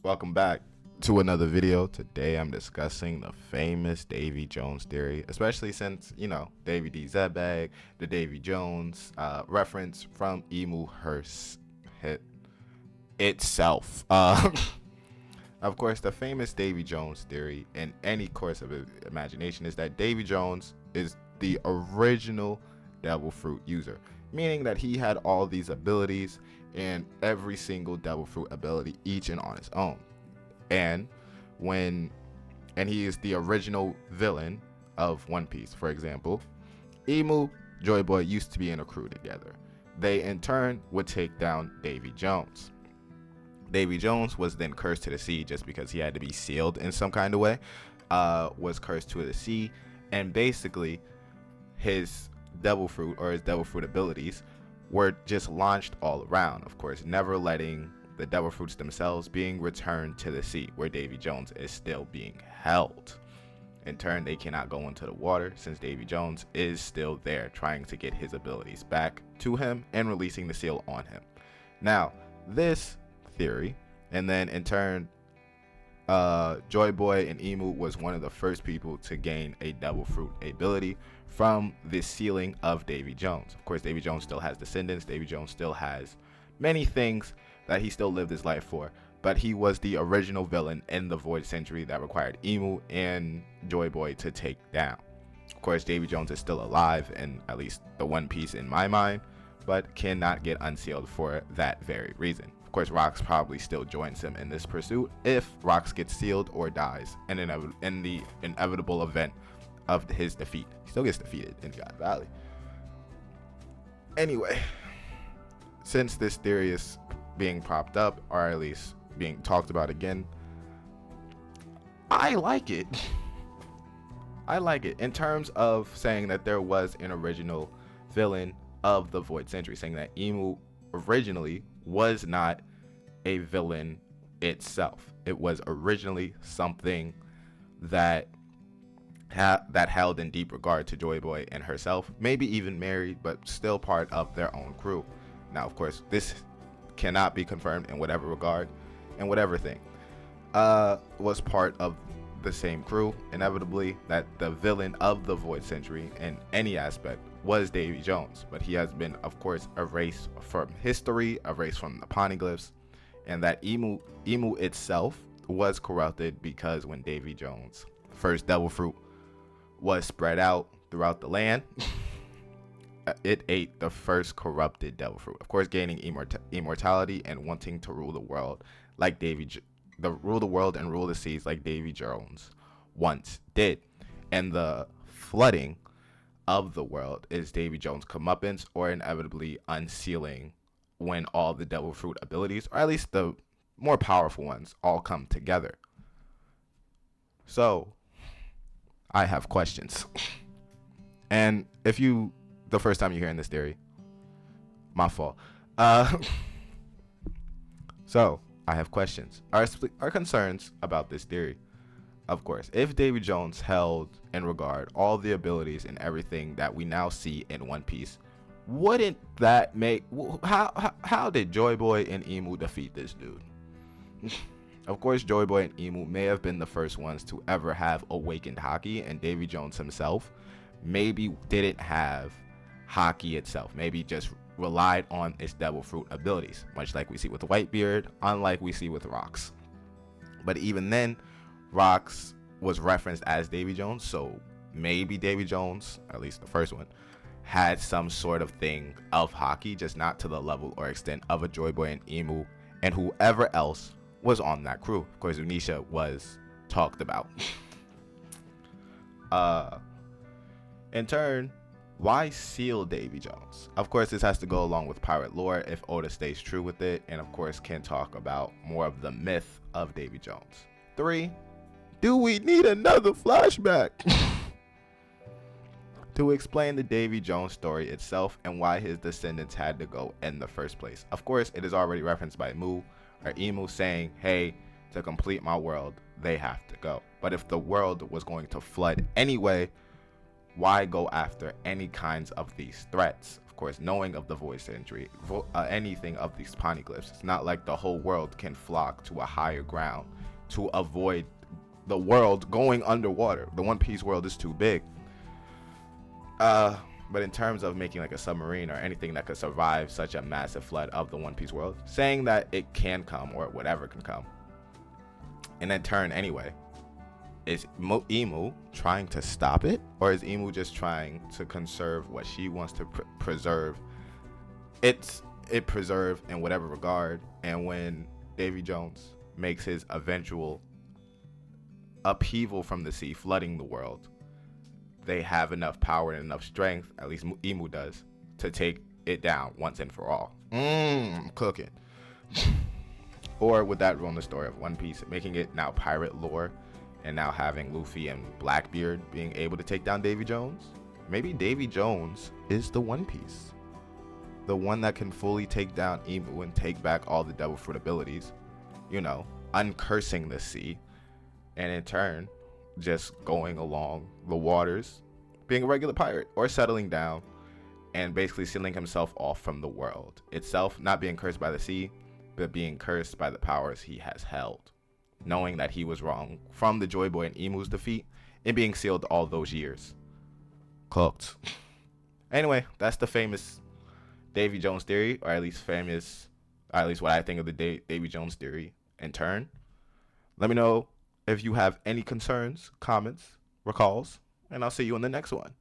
Welcome back to another video. Today I'm discussing the famous Davy Jones theory, especially since, Davy D. Zebag, the Davy Jones reference from Emu Hearst hit itself. Of course, the famous Davy Jones theory in any course of imagination is that Davy Jones is the original devil fruit user, meaning that he had all these abilities and every single devil fruit ability each and on its own. And he is the original villain of One Piece. For example, Emu, Joy Boy used to be in a crew together. They in turn would take down Davy Jones. Davy Jones was then cursed to the sea just because he had to be sealed in some kind of way. Was cursed to the sea, and basically his devil fruit abilities were just launched all around. Of course, never letting the devil fruits themselves being returned to the sea, where Davy Jones is still being held. In turn, they cannot go into the water since Davy Jones is still there, trying to get his abilities back to him and releasing the seal on him. Now, this theory, and then in turn, Joy Boy and Emu was one of the first people to gain a devil fruit ability from the sealing of Davy Jones. Of course, Davy Jones still has descendants. Davy Jones still has many things that he still lived his life for, but he was the original villain in the Void Century that required Emu and Joy Boy to take down. Of course, Davy Jones is still alive in at least the One Piece in my mind, but cannot get unsealed for that very reason. Of course, Rox probably still joins him in this pursuit if Rox gets sealed or dies in the inevitable event of his defeat. He still gets defeated in God Valley. Anyway, since this theory is being propped up, or at least being talked about again, I like it. I like it in terms of saying that there was an original villain of the Void Century, saying that Emu originally was not a villain itself. It was originally something that held in deep regard to Joy Boy and herself, maybe even married, but still part of their own crew. Now, of course, this cannot be confirmed in whatever regard and whatever thing was part of the same crew. Inevitably, that the villain of the Void Century in any aspect was Davy Jones, but he has been, of course, erased from history, erased from the poneglyphs, and that Emu itself was corrupted because when Davy Jones' first devil fruit was spread out throughout the land, it ate the first corrupted devil fruit. Of course, gaining immortality and wanting to rule the world like rule the world and rule the seas like Davy Jones once did. And the flooding of the world is Davy Jones' comeuppance, or inevitably unsealing when all the devil fruit abilities, or at least the more powerful ones, all come together. So, I have questions. And if the first time you're hearing this theory, my fault. So, I have questions. Our concerns about this theory. Of course, if Davy Jones held in regard all the abilities and everything that we now see in One Piece, wouldn't that make... How did Joy Boy and Emu defeat this dude? Of course, Joy Boy and Emu may have been the first ones to ever have awakened Haki, and Davy Jones himself maybe didn't have Haki itself, maybe just relied on its devil fruit abilities, much like we see with Whitebeard, unlike we see with Rox. But even then, Rox was referenced as Davy Jones, so maybe Davy Jones, at least the first one, had some sort of thing of Haki, just not to the level or extent of a Joy Boy and Emu and whoever else was on that crew. Of course, Unisha was talked about. In turn, why seal Davy Jones? Of course, this has to go along with pirate lore if Oda stays true with it, and of course can talk about more of the myth of Davy Jones. 3, do we need another flashback? To explain the Davy Jones story itself and why his descendants had to go in the first place. Of course, it is already referenced by Emu saying, hey, to complete my world, they have to go. But if the world was going to flood anyway, why go after any kinds of these threats? Of course, knowing of the voice entry, anything of these poneglyphs. It's not like the whole world can flock to a higher ground to avoid the world going underwater. The One Piece world is too big. But in terms of making like a submarine or anything that could survive such a massive flood of the One Piece world, saying that it can come or whatever can come, and then turn anyway, is Imu trying to stop it, or is Imu just trying to conserve what she wants to preserve? It preserved in whatever regard. And when Davy Jones makes his eventual upheaval from the sea, flooding the world, they have enough power and enough strength, at least Imu does, to take it down once and for all. I'm cooking. Or would that ruin the story of One Piece, making it now pirate lore, and now having Luffy and Blackbeard being able to take down Davy Jones? Maybe Davy Jones is the One Piece, the one that can fully take down Imu and take back all the devil fruit abilities, uncursing the sea, and in turn just going along the waters, being a regular pirate, or settling down and basically sealing himself off from the world itself, not being cursed by the sea, but being cursed by the powers he has held, knowing that he was wrong from the Joy Boy and Emu's defeat and being sealed all those years. Cooked. Anyway, that's the famous Davy Jones theory, or at least what I think of the Davy Jones theory in turn. Let me know if you have any concerns, comments, recalls, and I'll see you in the next one.